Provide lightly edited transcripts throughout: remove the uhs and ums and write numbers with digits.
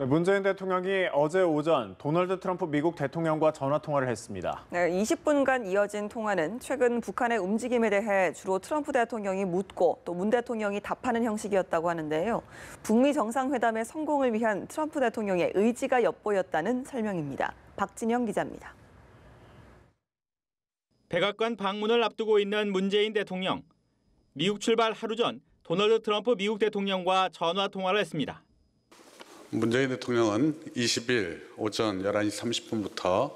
문재인 대통령이 어제 오전 도널드 트럼프 미국 대통령과 전화통화를 했습니다. 20분간 이어진 통화는 최근 북한의 움직임에 대해 주로 트럼프 대통령이 묻고 또 문 대통령이 답하는 형식이었다고 하는데요. 북미 정상회담의 성공을 위한 트럼프 대통령의 의지가 엿보였다는 설명입니다. 박진영 기자입니다. 백악관 방문을 앞두고 있는 문재인 대통령. 미국 출발 하루 전 도널드 트럼프 미국 대통령과 전화 통화를 했습니다. 문재인 대통령은 20일 오전 11시 30분부터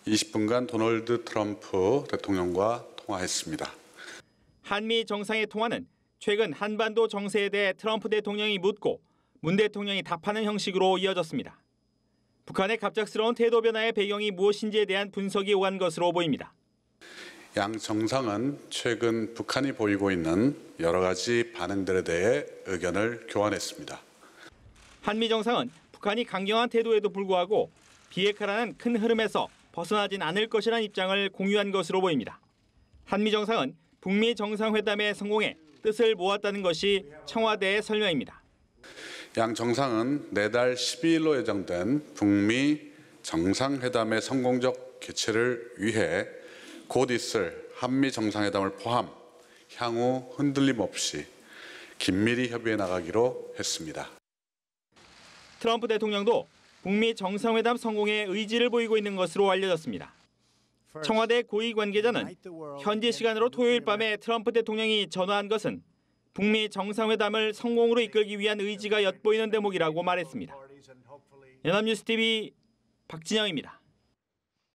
20분간 도널드 트럼프 대통령과 통화했습니다. 한미 정상의 통화는 최근 한반도 정세에 대해 트럼프 대통령이 묻고 문 대통령이 답하는 형식으로 이어졌습니다. 북한의 갑작스러운 태도 변화의 배경이 무엇인지에 대한 분석이 오간 것으로 보입니다. 양 정상은 최근 북한이 보이고 있는 여러 가지 반응들에 대해 의견을 교환했습니다. 한미 정상은 북한이 강경한 태도에도 불구하고 비핵화라는 큰 흐름에서 벗어나진 않을 것이라는 입장을 공유한 것으로 보입니다. 한미 정상은 북미 정상회담의 성공에 뜻을 모았다는 것이 청와대의 설명입니다. 양 정상은 내달 12일로 예정된 북미 정상회담의 성공적 개최를 위해 곧 있을 한미 정상회담을 포함 향후 흔들림 없이 긴밀히 협의해 나가기로 했습니다. 트럼프 대통령도 북미 정상회담 성공에 의지를 보이고 있는 것으로 알려졌습니다. 청와대 고위 관계자는 현지 시간으로 토요일 밤에 트럼프 대통령이 전화한 것은 북미 정상회담을 성공으로 이끌기 위한 의지가 엿보이는 대목이라고 말했습니다. 연합뉴스TV 박진영입니다.